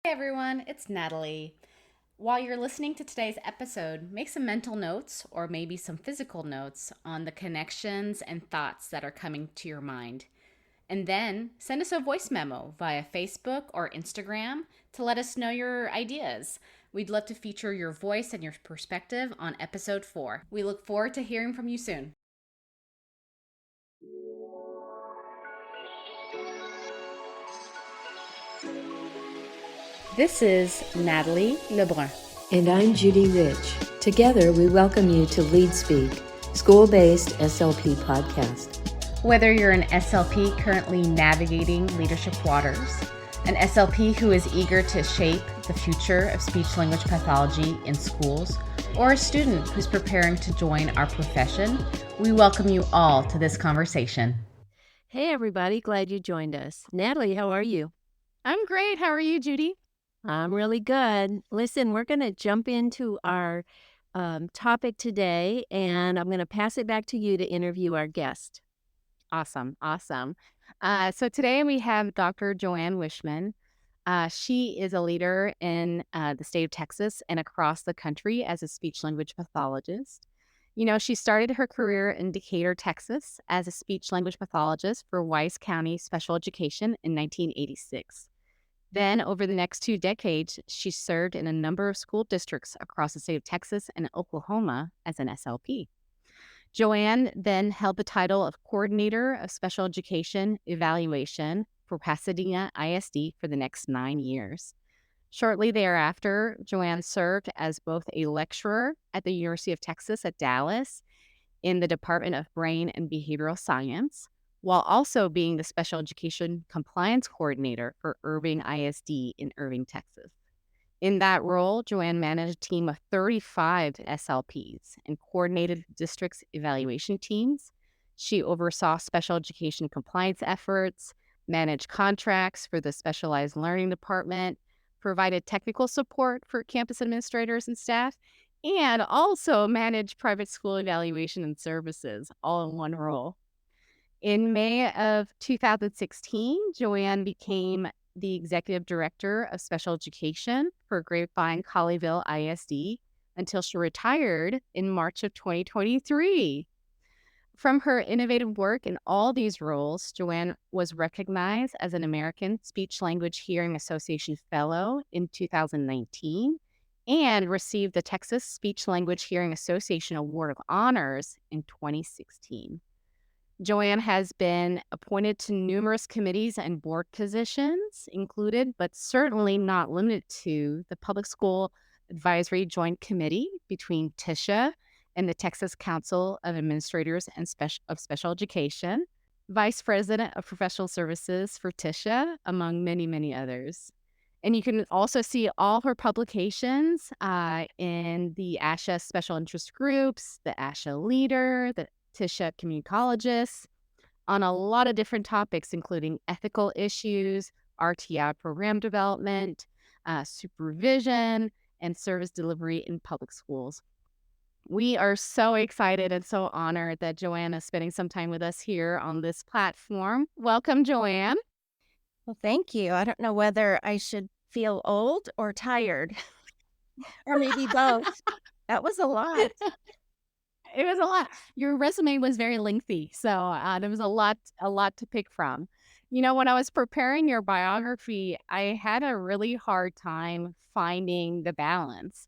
Hey everyone, it's Natalie. While you're listening to today's episode, make some mental notes or maybe some physical notes on the connections and thoughts that are coming to your mind. And then send us a voice memo via Facebook or Instagram to let us know your ideas. We'd love to feature your voice and your perspective on episode 4. We look forward to hearing from you soon. This is Natalie Lebrun. And I'm Judy Rich. Together, we welcome you to Lead Speak, school-based SLP podcast. Whether you're an SLP currently navigating leadership waters, an SLP who is eager to shape the future of speech-language pathology in schools, or a student who's preparing to join our profession, we welcome you all to this conversation. Hey, everybody. Glad you joined us. Natalie, how are you? I'm great. How are you, Judy? I'm really good. Listen, we're going to jump into our topic today, and I'm going to pass it back to you to interview our guest. Awesome. So today we have Dr. JoAnn Wiechmann. She is a leader in the state of Texas and across the country as a speech-language pathologist. She started her career in Decatur, Texas as a speech-language pathologist for Wise County Special Education in 1986. Then, over the next 2 decades, she served in a number of school districts across the state of Texas and Oklahoma as an SLP. JoAnn then held the title of Coordinator of Special Education Evaluation for Pasadena ISD for the next 9 years. Shortly thereafter, JoAnn served as both a lecturer at the University of Texas at Dallas in the Department of Brain and Behavioral Science, while also being the Special Education Compliance Coordinator for Irving ISD in Irving, Texas. In that role, JoAnn managed a team of 35 SLPs and coordinated the district's evaluation teams. She oversaw special education compliance efforts, managed contracts for the specialized learning department, provided technical support for campus administrators and staff, and also managed private school evaluation and services, all in one role. In May of 2016, JoAnn became the executive director of special education for Grapevine Colleyville ISD until she retired in March of 2023. From her innovative work in all these roles, JoAnn was recognized as an American Speech Language Hearing Association Fellow in 2019 and received the Texas Speech Language Hearing Association Award of Honors in 2016. JoAnn has been appointed to numerous committees and board positions, included, but certainly not limited to, the Public School Advisory Joint Committee between TISHA and the Texas Council of Administrators and of Special Education, Vice President of Professional Services for TISHA, among many, many others. And you can also see all her publications in the ASHA Special Interest Groups, the ASHA Leader, the TISHA communicologists, on a lot of different topics, including ethical issues, RTI program development, supervision, and service delivery in public schools. We are so excited and so honored that JoAnn is spending some time with us here on this platform. Welcome, JoAnn. Well, thank you. I don't know whether I should feel old or tired, or maybe both. That was a lot. It was a lot. Your resume was very lengthy, so there was a lot to pick from. When I was preparing your biography, I had a really hard time finding the balance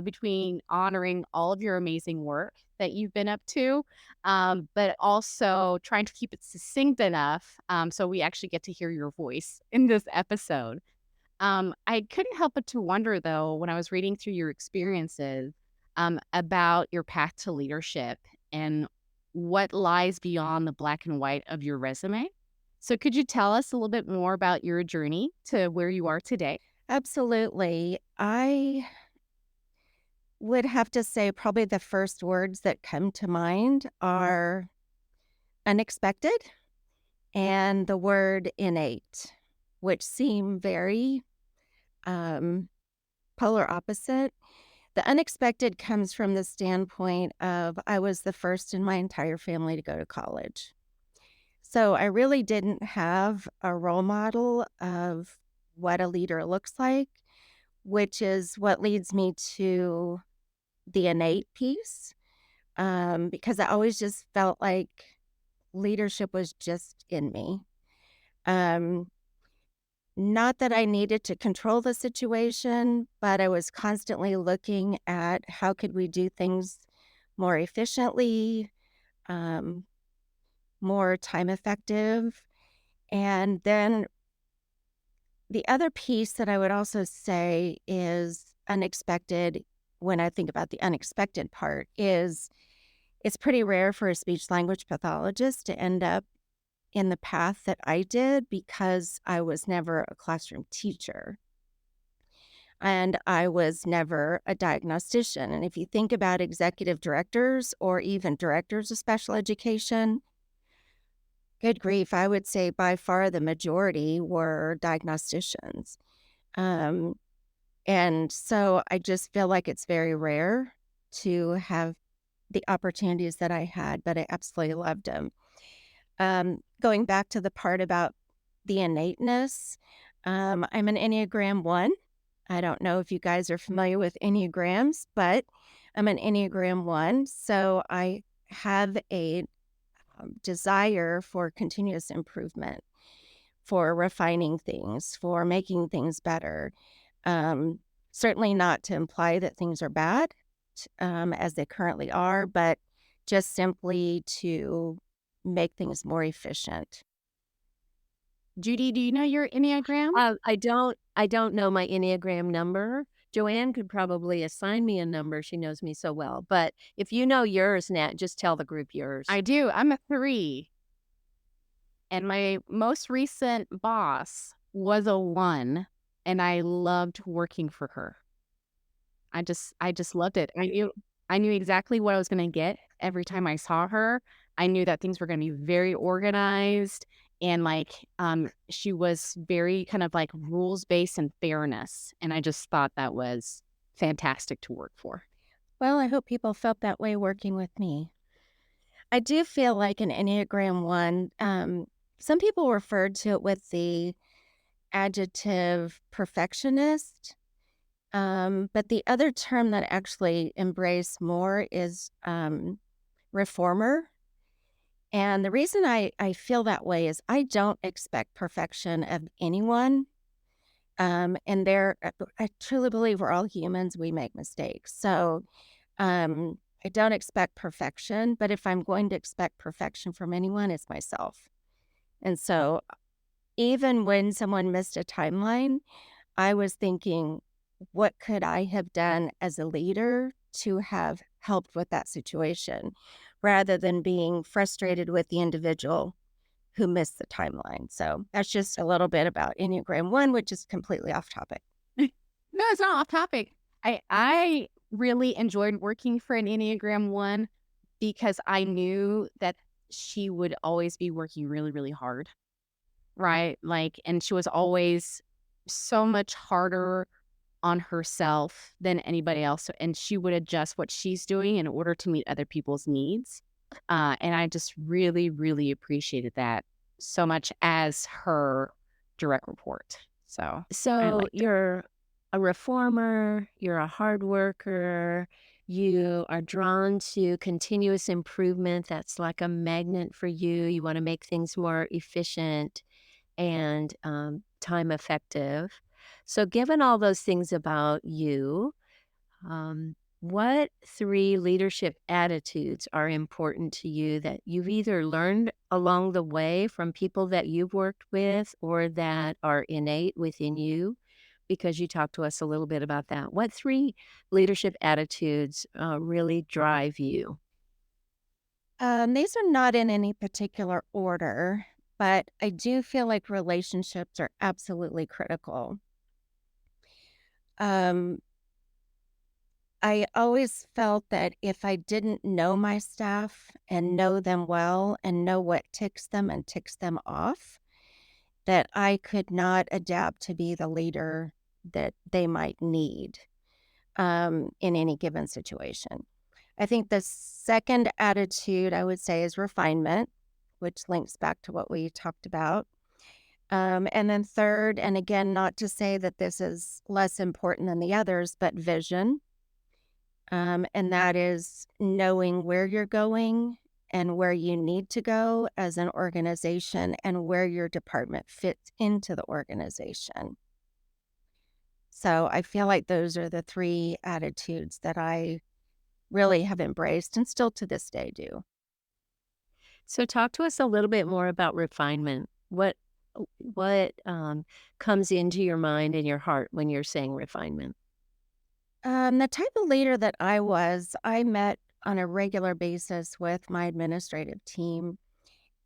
between honoring all of your amazing work that you've been up to, but also trying to keep it succinct enough so we actually get to hear your voice in this episode. I couldn't help but to wonder, though, when I was reading through your experiences, about your path to leadership and what lies beyond the black and white of your resume. So could you tell us a little bit more about your journey to where you are today? Absolutely. I would have to say probably the first words that come to mind are unexpected and the word innate, which seem very polar opposite. The unexpected comes from the standpoint of I was the first in my entire family to go to college. So I really didn't have a role model of what a leader looks like, which is what leads me to the innate piece, because I always just felt like leadership was just in me. Um, Not that I needed to control the situation, but I was constantly looking at how could we do things more efficiently, um, more time effective. And then the other piece that I would also say is unexpected when I think about the unexpected part is it's pretty rare for a speech language pathologist to end up in the path that I did because I was never a classroom teacher and I was never a diagnostician. And if you think about executive directors or even directors of special education, good grief, I would say by far the majority were diagnosticians. Um, and so I just feel like it's very rare to have the opportunities that I had, but I absolutely loved them. Going back to the part about the innateness, I'm an Enneagram 1. I don't know if you guys are familiar with Enneagrams, but I'm an Enneagram 1. So I have a desire for continuous improvement, for refining things, for making things better. Um, Certainly not to imply that things are bad as they currently are, but just simply to make things more efficient. Judy, do you know your Enneagram? I don't know my Enneagram number. JoAnn could probably assign me a number, she knows me so well, but if you know yours, Nat, just tell the group yours. I do. I'm a 3. And my most recent boss was a 1, and I loved working for her. I just loved it. I knew exactly what I was gonna get every time I saw her. I knew that things were gonna be very organized and, like, she was very kind of, like, rules-based and fairness, and I just thought that was fantastic to work for. Well, I hope people felt that way working with me. I do feel like an Enneagram 1, some people referred to it with the adjective perfectionist, but the other term that I actually embrace more is reformer. And the reason I feel that way is I don't expect perfection of anyone. And I truly believe we're all humans, we make mistakes. So I don't expect perfection, but if I'm going to expect perfection from anyone, it's myself. And so even when someone missed a timeline, I was thinking, what could I have done as a leader to have helped with that situation rather than being frustrated with the individual who missed the timeline. So that's just a little bit about Enneagram 1, which is completely off topic. No, it's not off topic. I really enjoyed working for an Enneagram 1 because I knew that she would always be working really, really hard, right? Like, and she was always so much harder on herself than anybody else, and she would adjust what she's doing in order to meet other people's needs. And I just really, really appreciated that so much as her direct report. So I So liked it. you're a reformer, you're a hard worker, you are drawn to continuous improvement. That's like a magnet for you. You want to make things more efficient and time effective. So, given all those things about you, what three leadership attitudes are important to you that you've either learned along the way from people that you've worked with or that are innate within you? Because you talked to us a little bit about that. What three leadership attitudes really drive you? These are not in any particular order, but I do feel like relationships are absolutely critical. Um, I always felt that if I didn't know my staff and know them well and know what ticks them and ticks them off, that I could not adapt to be the leader that they might need in any given situation. I think the second attitude I would say is refinement, which links back to what we talked about. And then third, and again, not to say that this is less important than the others, but vision. And that is knowing where you're going and where you need to go as an organization and where your department fits into the organization. So I feel like those are the three attitudes that I really have embraced and still to this day do. So talk to us a little bit more about refinement. What comes into your mind and your heart when you're saying refinement? The type of leader that I met on a regular basis with my administrative team.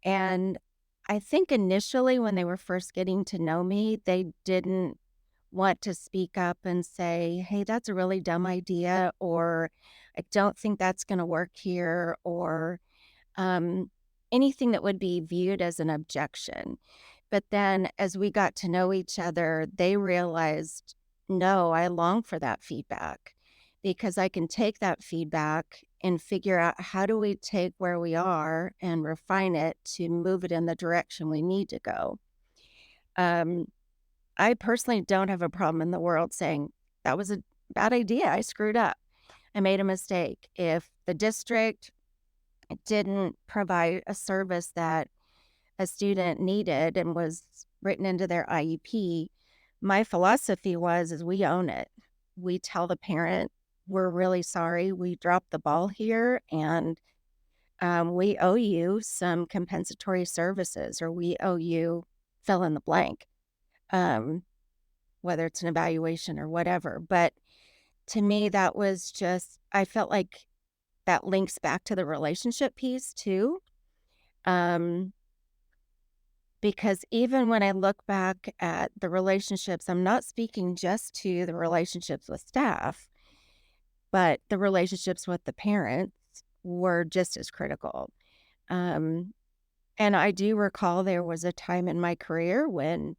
And I think initially when they were first getting to know me, they didn't want to speak up and say, hey, that's a really dumb idea, or I don't think that's going to work here, or um, anything that would be viewed as an objection. But then as we got to know each other, they realized, no, I long for that feedback because I can take that feedback and figure out how do we take where we are and refine it to move it in the direction we need to go. Um, I personally don't have a problem in the world saying that was a bad idea. I screwed up. I made a mistake. If the district didn't provide a service that a student needed and was written into their IEP, my philosophy was is we own it. We tell the parent, we're really sorry, we dropped the ball here, and we owe you some compensatory services, or we owe you fill in the blank, um, whether it's an evaluation or whatever. But to me, that was just, I felt like that links back to the relationship piece too. Um, Because even when I look back at the relationships, I'm not speaking just to the relationships with staff, but the relationships with the parents were just as critical. Um, and I do recall there was a time in my career when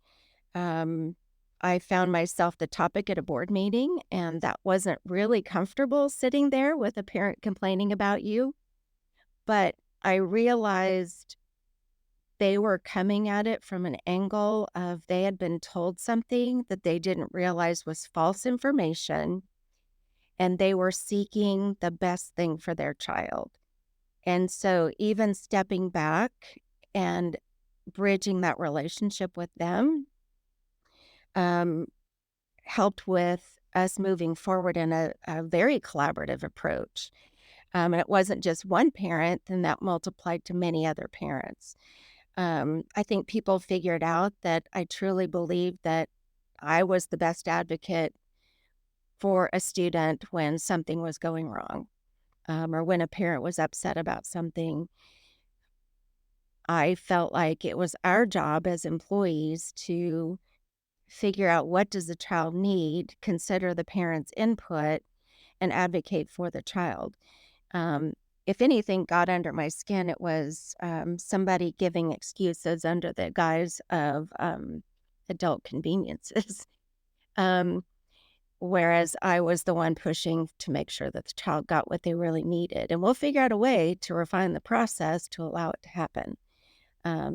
um, I found myself the topic at a board meeting, and that wasn't really comfortable sitting there with a parent complaining about you. But I realized they were coming at it from an angle of they had been told something that they didn't realize was false information, and they were seeking the best thing for their child. And so even stepping back and bridging that relationship with them um, helped with us moving forward in a very collaborative approach. And it wasn't just one parent, and that multiplied to many other parents. I think people figured out that I truly believed that I was the best advocate for a student when something was going wrong, or when a parent was upset about something. I felt like it was our job as employees to figure out what does the child need, consider the parent's input, and advocate for the child. Um, if anything got under my skin, it was somebody giving excuses under the guise of adult conveniences. um, Whereas I was the one pushing to make sure that the child got what they really needed. And we'll figure out a way to refine the process to allow it to happen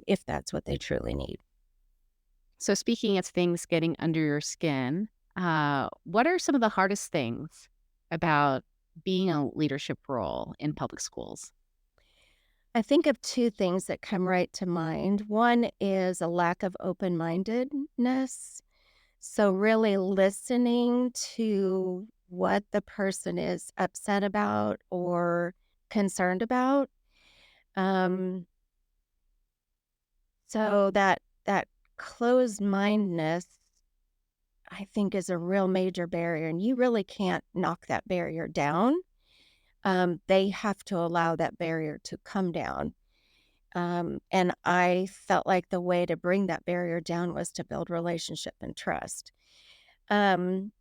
if that's what they truly need. So speaking of things getting under your skin, what are some of the hardest things about being a leadership role in public schools? I think of two things that come right to mind. One is a lack of open mindedness. So, really listening to what the person is upset about or concerned about. Um, so that closed mindedness, I think, is a real major barrier, and you really can't knock that barrier down. They have to allow that barrier to come down. And I felt like the way to bring that barrier down was to build relationship and trust. Um,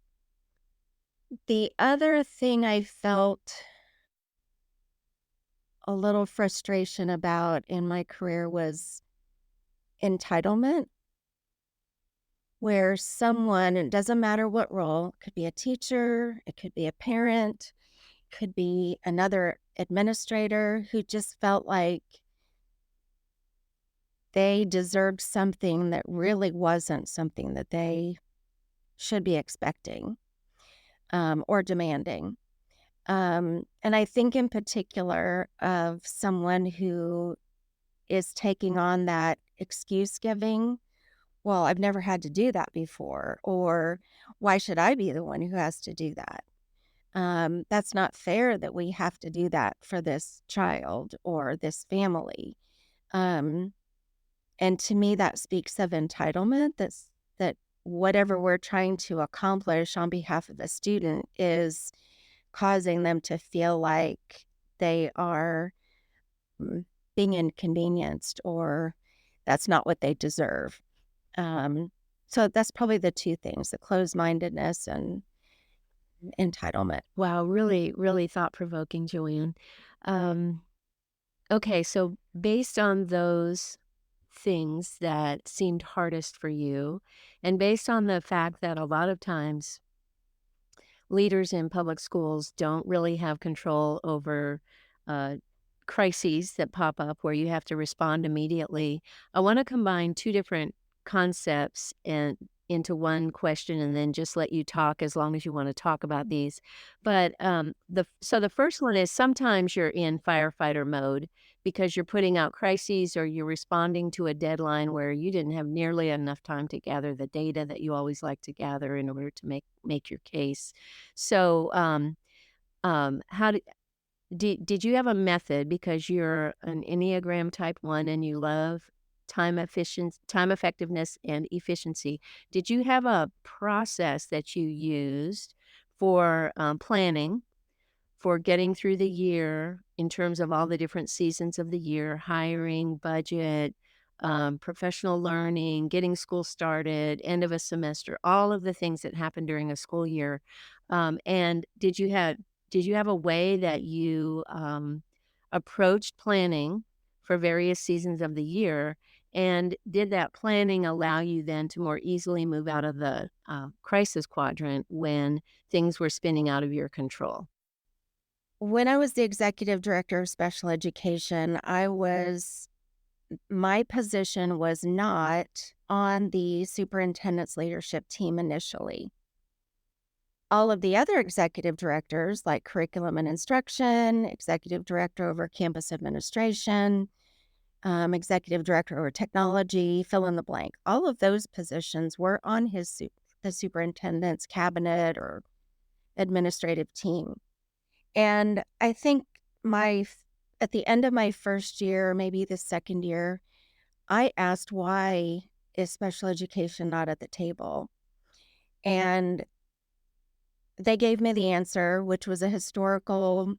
the other thing I felt a little frustration about in my career was entitlement, where someone, it doesn't matter what role, it could be a teacher, it could be a parent, could be another administrator who just felt like they deserved something that really wasn't something that they should be expecting, or demanding. And I think in particular of someone who is taking on that excuse giving. Well, I've never had to do that before, or why should I be the one who has to do that? That's not fair that we have to do that for this child or this family. Um, and to me, that speaks of entitlement. That whatever we're trying to accomplish on behalf of a student is causing them to feel like they are mm, being inconvenienced, or that's not what they deserve. Um, so that's probably the two things, the closed-mindedness and entitlement. Wow, really, really thought-provoking, JoAnn. Um, okay, so based on those things that seemed hardest for you, and based on the fact that a lot of times leaders in public schools don't really have control over uh, crises that pop up where you have to respond immediately. I want to combine two different concepts and into one question, and then just let you talk as long as you want to talk about these. But the first one is sometimes you're in firefighter mode because you're putting out crises or you're responding to a deadline where you didn't have nearly enough time to gather the data that you always like to gather in order to make your case. So, how did you have a method because you're an Enneagram type 1 and you love time effectiveness and efficiency? Did you have a process that you used for, planning, for getting through the year in terms of all the different seasons of the year, hiring, budget, professional learning, getting school started, end of a semester, all of the things that happen during a school year. And did you have a way that you approached planning for various seasons of the year? And did that planning allow you then to more easily move out of the crisis quadrant when things were spinning out of your control? When I was the executive director of special education, my position was not on the superintendent's leadership team initially. All of the other executive directors, like curriculum and instruction, executive director over campus administration, executive director over technology, fill in the blank. All of those positions were on the superintendent's cabinet or administrative team. And I think at the end of my first year, maybe the second year, I asked why is special education not at the table? And they gave me the answer, which was a historical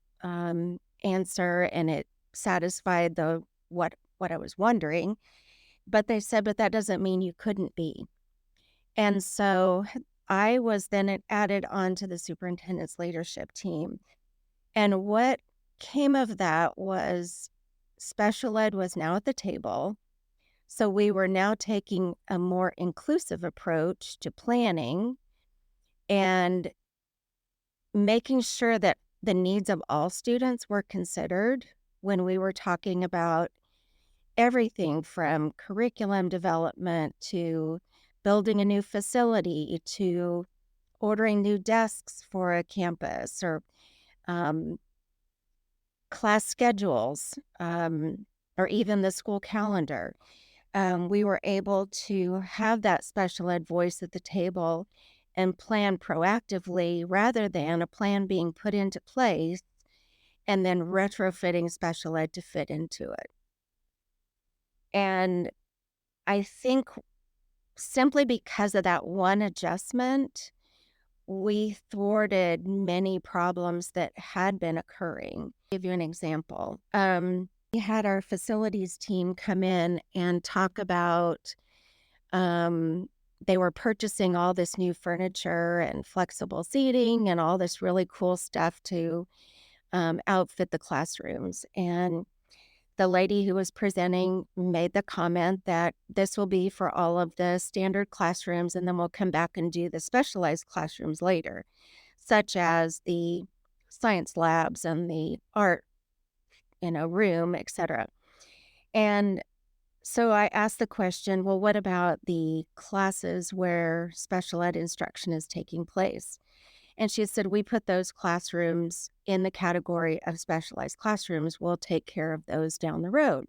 answer, and it satisfied the what I was wondering. But they said, but that doesn't mean you couldn't be. And so I was then added onto the superintendent's leadership team. And what came of that was special ed was now at the table. So we were now taking a more inclusive approach to planning and making sure that the needs of all students were considered when we were talking about everything from curriculum development to building a new facility to ordering new desks for a campus, or um, class schedules, or even the school calendar. We were able to have that special ed voice at the table and plan proactively rather than a plan being put into place and then retrofitting special ed to fit into it. And I think simply because of that one adjustment, we thwarted many problems that had been occurring. I'll give you an example. We had our facilities team come in and talk about they were purchasing all this new furniture and flexible seating and all this really cool stuff to outfit the classrooms. And the lady who was presenting made the comment that this will be for all of the standard classrooms, and then we'll come back and do the specialized classrooms later, such as the science labs and the art, room, etc. And So I asked the question, well, what about the classes where special ed instruction is taking place? And she said, we put those classrooms in the category of specialized classrooms. We'll take care of those down the road.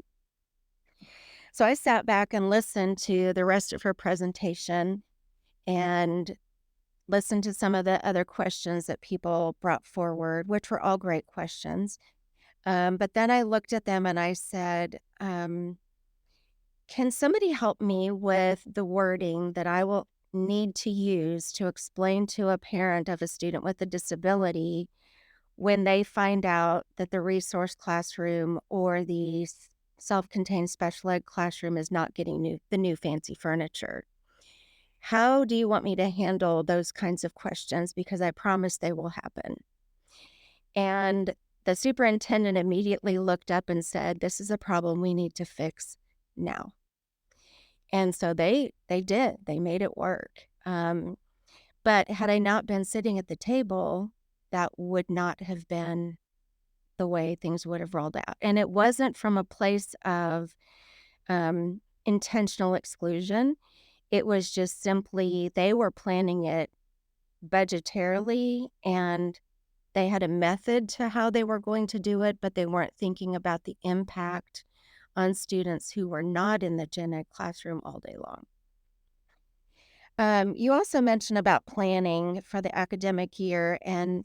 So I sat back and listened to the rest of her presentation and listened to some of the other questions that people brought forward, which were all great questions. But then I looked at them and I said, can somebody help me with the wording that I will need to use to explain to a parent of a student with a disability when they find out that the resource classroom or the self-contained special ed classroom is not getting the new fancy furniture? How do you want me to handle those kinds of questions? Because I promise they will happen. And the superintendent immediately looked up and said, this is a problem we need to fix now. And so they did. They made it work. But had I not been sitting at the table, that would not have been the way things would have rolled out. And it wasn't from a place of intentional exclusion. It was just simply they were planning it budgetarily and they had a method to how they were going to do it, but they weren't thinking about the impact on students who were not in the gen ed classroom all day long. You also mentioned about planning for the academic year, and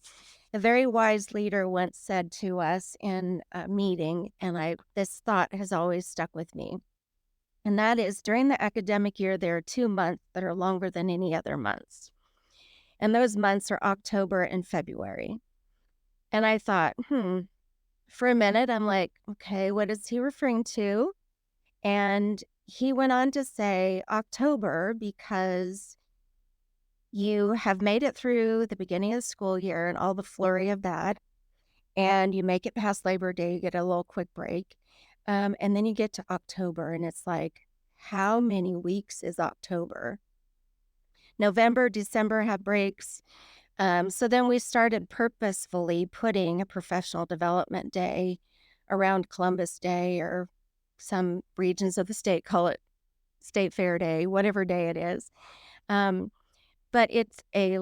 a very wise leader once said to us in a meeting, and this thought has always stuck with me, and that is during the academic year, there are 2 months that are longer than any other months, and those months are October and February. And I thought, for a minute, I'm like, okay, what is he referring to? And he went on to say October because you have made it through the beginning of the school year and all the flurry of that, and you make it past Labor Day, you get a little quick break. And then you get to October, and it's like, how many weeks is October? November, December have breaks. So then we started purposefully putting a professional development day around Columbus Day, or some regions of the state call it State Fair Day, whatever day it is. But it's a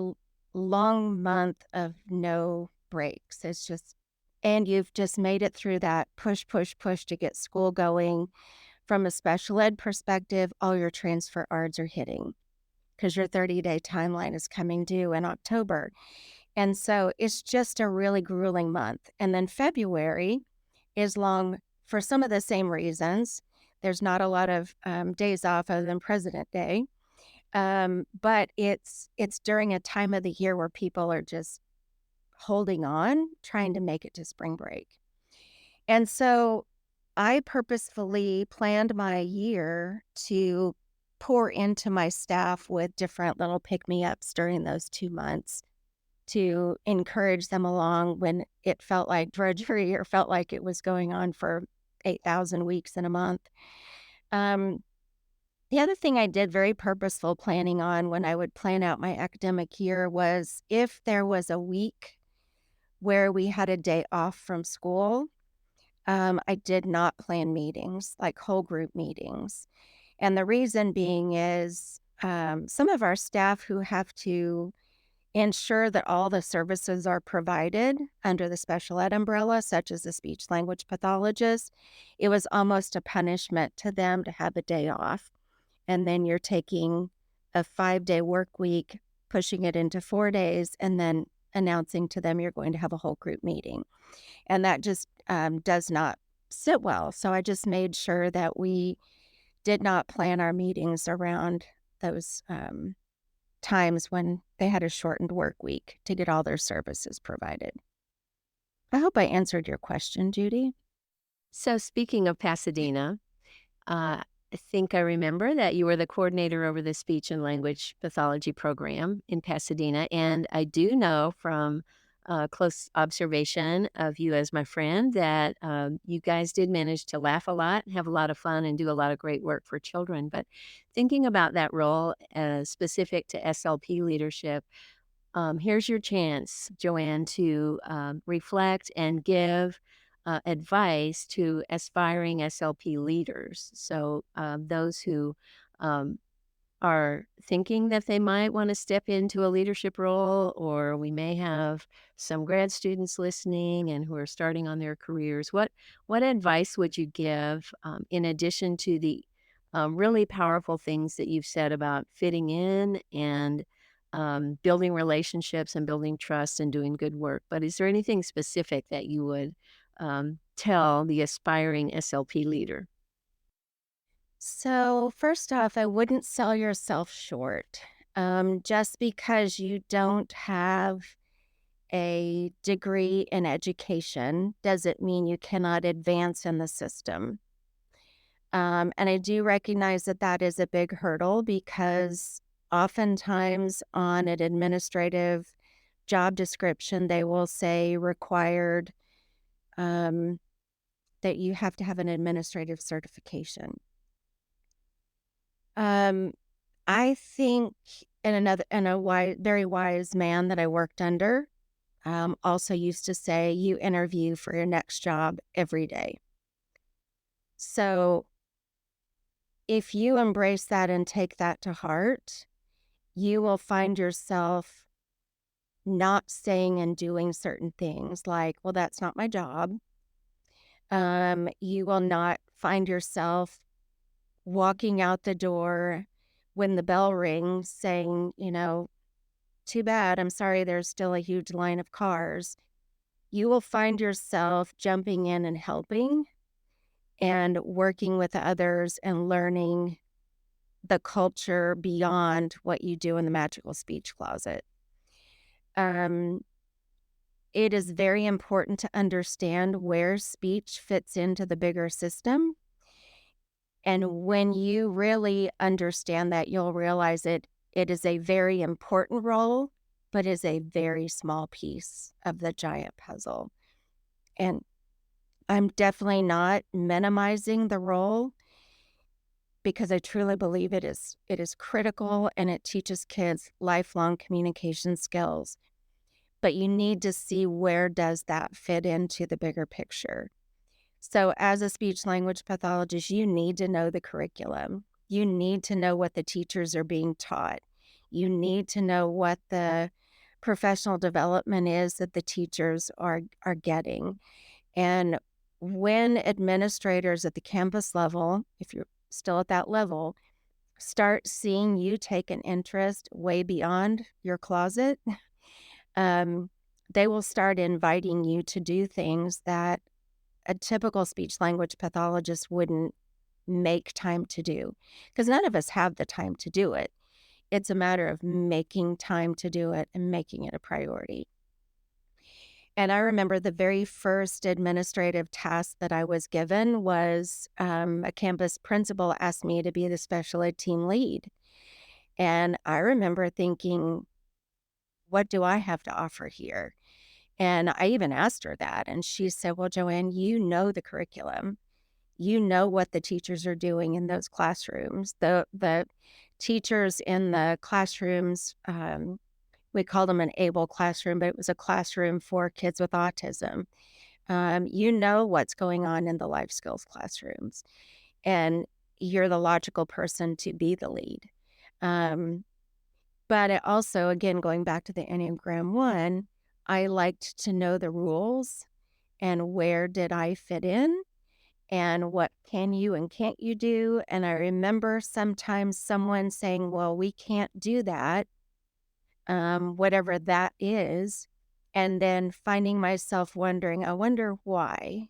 long month of no breaks. It's just, and you've just made it through that push, push, push to get school going. From a special ed perspective, all your transfer ARDs are hitting because your 30-day timeline is coming due in October. And so it's just a really grueling month. And then February is long for some of the same reasons. There's not a lot of days off other than President Day. But it's during a time of the year where people are just holding on, trying to make it to spring break. And so I purposefully planned my year to pour into my staff with different little pick-me-ups during those 2 months to encourage them along when it felt like drudgery or felt like it was going on for 8,000 weeks in a month. The other thing I did very purposeful planning on when I would plan out my academic year was if there was a week where we had a day off from school, I did not plan meetings, like whole group meetings. And the reason being is some of our staff who have to ensure that all the services are provided under the special ed umbrella, such as the speech language pathologist, it was almost a punishment to them to have a day off. And then you're taking a 5-day work week, pushing it into 4 days, and then announcing to them you're going to have a whole group meeting. And that just does not sit well. So I just made sure that we did not plan our meetings around those times when they had a shortened work week to get all their services provided. I hope I answered your question, Judy. So speaking of Pasadena, I think I remember that you were the coordinator over the speech and language pathology program in Pasadena. And I do know from close observation of you as my friend that you guys did manage to laugh a lot, have a lot of fun, and do a lot of great work for children. But thinking about that role specific to SLP leadership, here's your chance, JoAnn, to reflect and give advice to aspiring SLP leaders. So those who um, are thinking that they might want to step into a leadership role, or we may have some grad students listening and who are starting on their careers. What advice would you give in addition to the really powerful things that you've said about fitting in and building relationships and building trust and doing good work? But is there anything specific that you would tell the aspiring SLP leader? So, first off, I wouldn't sell yourself short. Just because you don't have a degree in education doesn't mean you cannot advance in the system. And I do recognize that that is a big hurdle because oftentimes on an administrative job description, they will say required um, that you have to have an administrative certification. Um, I think very wise man that I worked under also used to say, you interview for your next job every day. So if you embrace that and take that to heart, you will find yourself not saying and doing certain things like, well, that's not my job. You will not find yourself walking out the door when the bell rings saying, too bad, I'm sorry, there's still a huge line of cars. You will find yourself jumping in and helping and working with others and learning the culture beyond what you do in the magical speech closet. Um, it is very important to understand where speech fits into the bigger system. And when you really understand that, you'll realize it is a very important role, but is a very small piece of the giant puzzle. And I'm definitely not minimizing the role because I truly believe it is critical and it teaches kids lifelong communication skills. But you need to see where does that fit into the bigger picture. So as a speech language pathologist, you need to know the curriculum. You need to know what the teachers are being taught. You need to know what the professional development is that the teachers are getting. And when administrators at the campus level, if you're still at that level, start seeing you take an interest way beyond your closet, um, they will start inviting you to do things that a typical speech language pathologist wouldn't make time to do because none of us have the time to do it. It's a matter of making time to do it and making it a priority. And I remember the very first administrative task that I was given was a campus principal asked me to be the special ed team lead. And I remember thinking, what do I have to offer here? And I even asked her that. And she said, well, JoAnn, you know the curriculum. You know what the teachers are doing in those classrooms. The teachers in the classrooms, we called them an able classroom, but it was a classroom for kids with autism. You know what's going on in the life skills classrooms, and you're the logical person to be the lead. Um, but it also, again, going back to the Enneagram 1, I liked to know the rules and where did I fit in and what can you and can't you do. And I remember sometimes someone saying, well, we can't do that, whatever that is. And then finding myself wondering, I wonder why.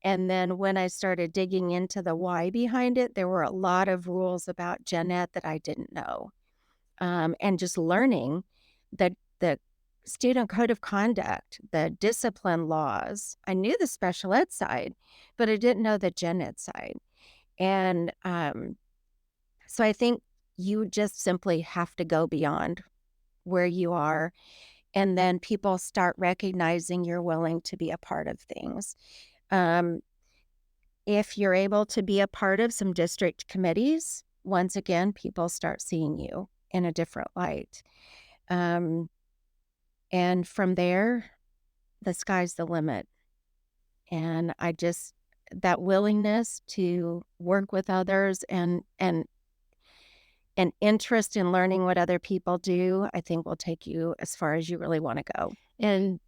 And then when I started digging into the why behind it, there were a lot of rules about Gen Ed that I didn't know. And just learning the student code of conduct, the discipline laws. I knew the special ed side, but I didn't know the gen ed side. And so I think you just simply have to go beyond where you are. And then people start recognizing you're willing to be a part of things. Um, if you're able to be a part of some district committees, once again, people start seeing you in a different light. And from there, the sky's the limit. And that willingness to work with others and interest in learning what other people do, I think will take you as far as you really want to go. And,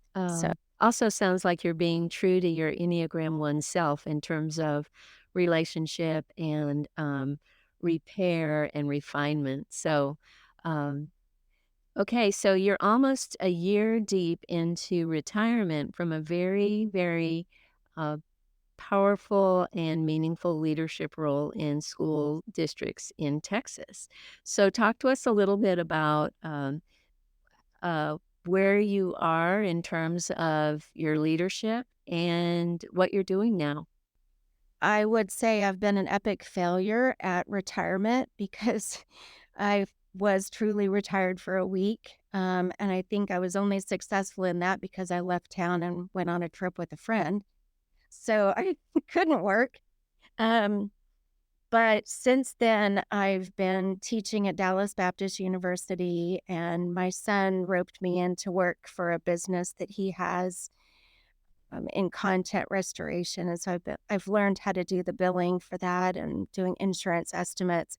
So also sounds like you're being true to your Enneagram 1 self in terms of relationship and, repair and refinement. So, um, okay, so you're almost a year deep into retirement from a very, very, uh, powerful and meaningful leadership role in school districts in Texas. So talk to us a little bit about, uh, where you are in terms of your leadership and what you're doing now. I would say I've been an epic failure at retirement because I was truly retired for a week. And I think I was only successful in that because I left town and went on a trip with a friend. So I couldn't work. Um, but since then, I've been teaching at Dallas Baptist University, and my son roped me in to work for a business that he has in content restoration. And so I've learned how to do the billing for that and doing insurance estimates,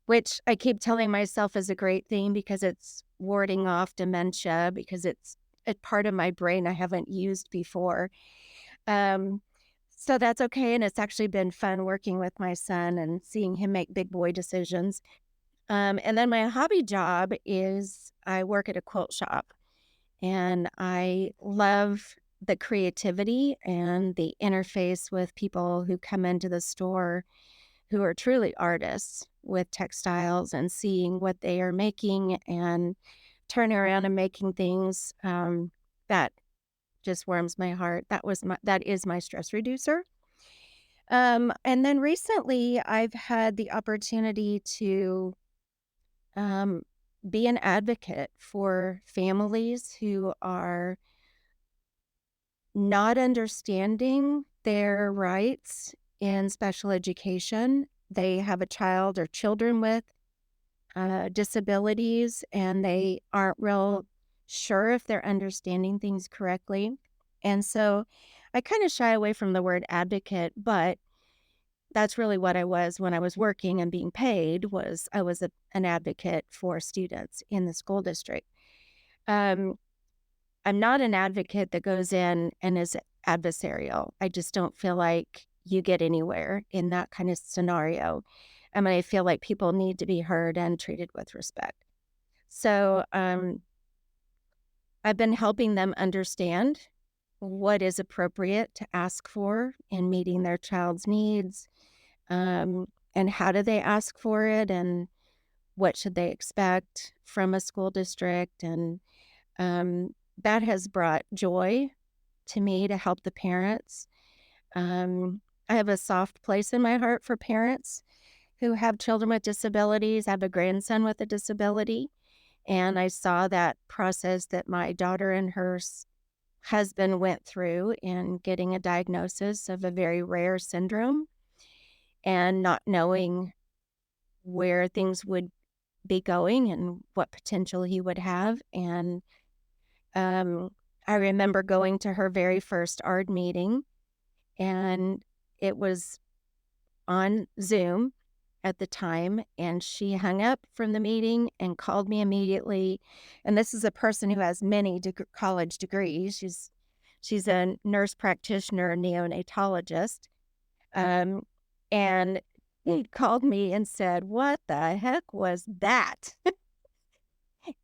which I keep telling myself is a great thing because it's warding off dementia because it's a part of my brain I haven't used before. Um, so that's okay. And it's actually been fun working with my son and seeing him make big boy decisions. And then my hobby job is I work at a quilt shop. And I love the creativity and the interface with people who come into the store who are truly artists with textiles and seeing what they are making and turning around and making things that just warms my heart. That is my stress reducer. And then recently I've had the opportunity to um, be an advocate for families who are not understanding their rights in special education. They have a child or children with disabilities, and they aren't real sure if they're understanding things correctly. And so I kind of shy away from the word advocate, but that's really what I was when I was working and being paid was I was an advocate for students in the school district. Um, I'm not an advocate that goes in and is adversarial. I just don't feel like you get anywhere in that kind of scenario. I feel like people need to be heard and treated with respect. So I've been helping them understand what is appropriate to ask for in meeting their child's needs, and how do they ask for it, and what should they expect from a school district, and that has brought joy to me to help the parents. I have a soft place in my heart for parents who have children with disabilities. I have a grandson with a disability, and I saw that process that my daughter and her husband went through in getting a diagnosis of a very rare syndrome and not knowing where things would be going and what potential he would have. And um, I remember going to her very first ARD meeting, and it was on Zoom at the time, and she hung up from the meeting and called me immediately. And this is a person who has many college degrees. She's a nurse practitioner, neonatologist, and he called me and said, "What the heck was that?"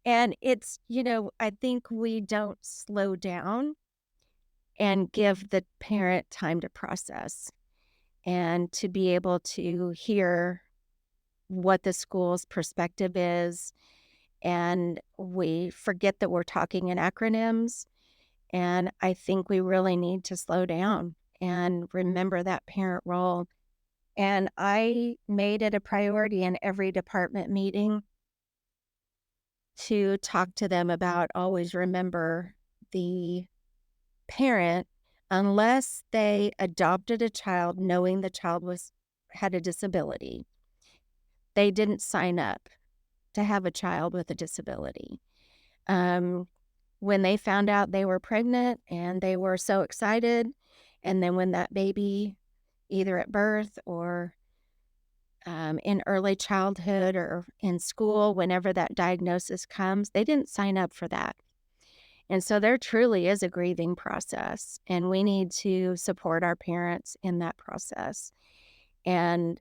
And I think we don't slow down and give the parent time to process and to be able to hear what the school's perspective is. And we forget that we're talking in acronyms. And I think we really need to slow down and remember that parent role. And I made it a priority in every department meeting to talk to them about always remember the parent, unless they adopted a child knowing the child had a disability, they didn't sign up to have a child with a disability. Um, when they found out they were pregnant and they were so excited And then when that baby, either at birth or in early childhood or in school, whenever that diagnosis comes, they didn't sign up for that. And so there truly is a grieving process, and we need to support our parents in that process. And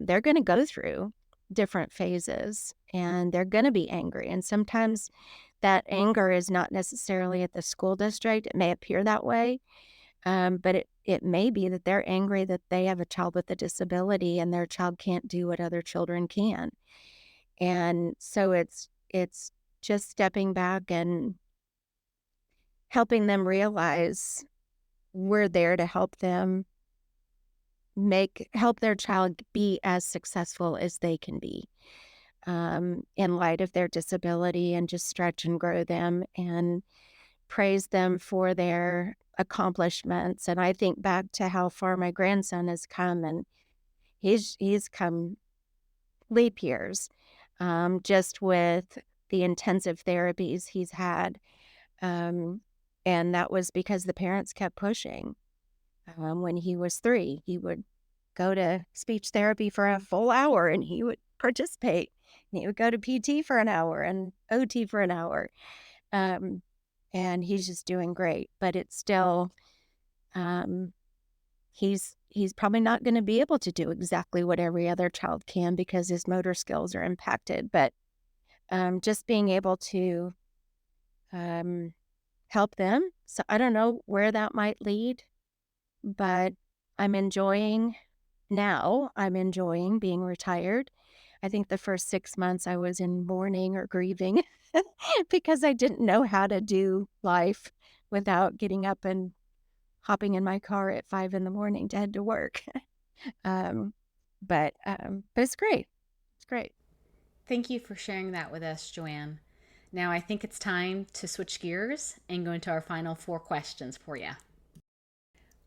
they're going to go through different phases and they're going to be angry. And sometimes that anger is not necessarily at the school district. It may appear that way, but it may be that they're angry that they have a child with a disability and their child can't do what other children can. And so it's just stepping back and helping them realize we're there to help them help their child be as successful as they can be, in light of their disability, and just stretch and grow them and praise them for their accomplishments. And I think back to how far my grandson has come, and he's come leap years, just with the intensive therapies he's had. Um, and that was because the parents kept pushing. When he was 3, he would go to speech therapy for a full hour and he would participate. And he would go to PT for an hour and OT for an hour. Um, and he's just doing great. But it's still, um, he's probably not going to be able to do exactly what every other child can because his motor skills are impacted. But just being able to um, help them. So I don't know where that might lead, but I'm enjoying I'm enjoying being retired. I think the first 6 months I was in mourning or grieving because I didn't know how to do life without getting up and hopping in my car at 5 in the morning to head to work. Um, but it's great. It's great. Thank you for sharing that with us, JoAnn. Now I think it's time to switch gears and go into our final 4 questions for you.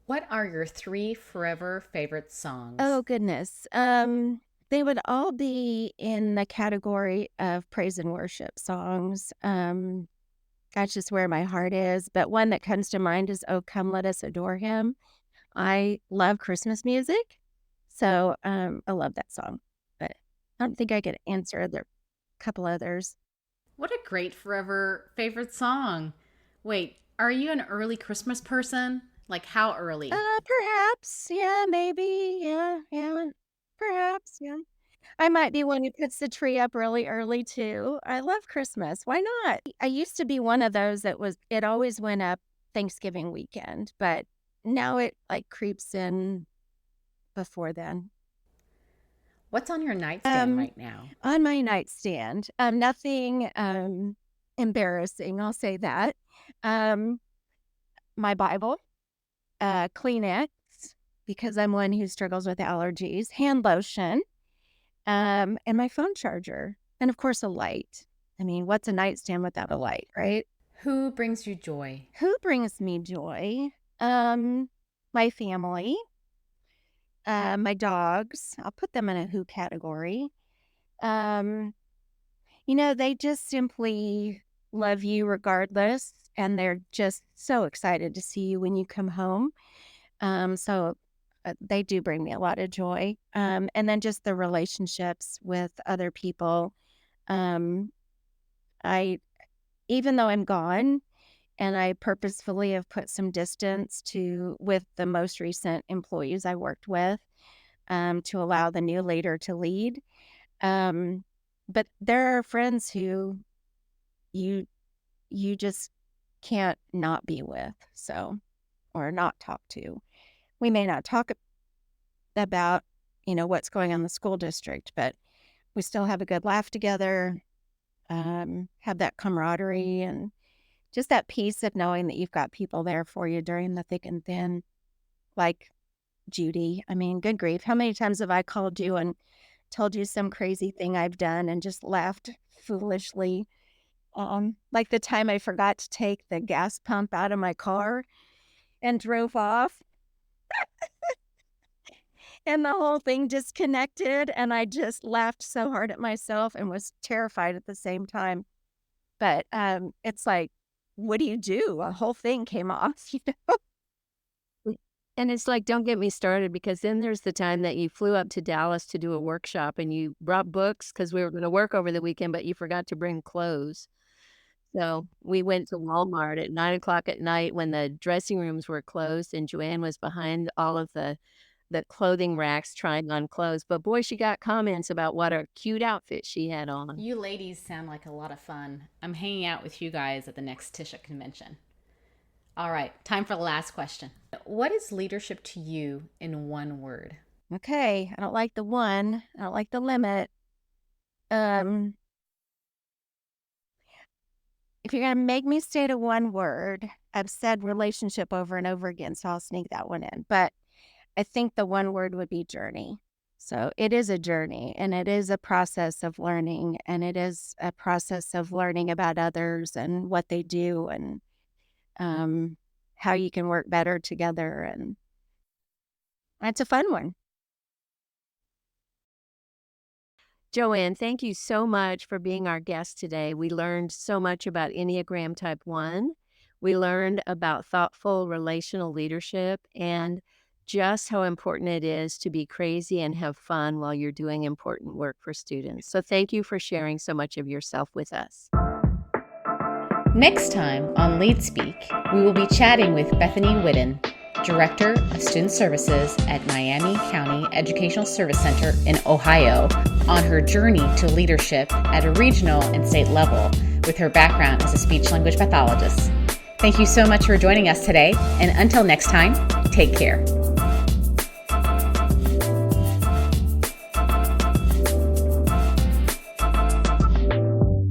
What are your 3 forever favorite songs? Oh, goodness. They would all be in the category of praise and worship songs. That's just where my heart is. But one that comes to mind is "Oh, Come Let Us Adore Him." I love Christmas music, so I love that song. But I don't think I could answer a couple others. What a great forever favorite song. Wait, are you an early Christmas person? Like how early? Perhaps, yeah, maybe, yeah, perhaps, yeah. I might be one who puts the tree up really early too. I love Christmas. Why not? I used to be one of those it always went up Thanksgiving weekend, but now it like creeps in before then. What's on your nightstand Um, right now? on my nightstand, nothing embarrassing, I'll say that. Um, my Bible, Kleenex, because I'm one who struggles with allergies, hand lotion, and my phone charger, and of course a light. I mean, what's a nightstand without a light, right? Who brings you joy? Who brings me joy? My family, my dogs. I'll put them in a who category. Um, they just simply love you regardless, and they're just so excited to see you when you come home. So they do bring me a lot of joy. And then just the relationships with other people. Um, I, even though I'm gone, and I purposefully have put some distance with the most recent employees I worked with, to allow the new leader to lead. But there are friends who you just can't not be with, so, or not talk to. We may not talk about, what's going on in the school district, but we still have a good laugh together, have that camaraderie, and just that peace of knowing that you've got people there for you during the thick and thin, like Judy. I mean, good grief. How many times have I called you and told you some crazy thing I've done and just laughed foolishly? Like the time I forgot to take the gas pump out of my car and drove off, and the whole thing disconnected, and I just laughed so hard at myself and was terrified at the same time. But it's like, what do you do? A whole thing came off, And it's like, don't get me started, because then there's the time that you flew up to Dallas to do a workshop and you brought books because we were going to work over the weekend, but you forgot to bring clothes. So we went to Walmart at 9 o'clock at night when the dressing rooms were closed, and JoAnn was behind all of the clothing racks trying on clothes. But boy, she got comments about what a cute outfit she had on. You ladies sound like a lot of fun. I'm hanging out with you guys at the next Tisha convention. All right, time for the last question. What is leadership to you in one word? Okay, I don't like the one. I don't like the limit. If you're going to make me say to one word, I've said relationship over and over again, so I'll sneak that one in. But I think the one word would be journey. So it is a journey, and it is a process of learning, and it is a process of learning about others and what they do, and how you can work better together. And it's a fun one. JoAnn, thank you so much for being our guest today. We learned so much about Enneagram Type 1. We learned about thoughtful relational leadership and just how important it is to be crazy and have fun while you're doing important work for students. So thank you for sharing so much of yourself with us. Next time on Lead Speak, we will be chatting with Bethany Whitten, Director of Student Services at Miami County Educational Service Center in Ohio, on her journey to leadership at a regional and state level with her background as a speech-language pathologist. Thank you so much for joining us today, and until next time, take care.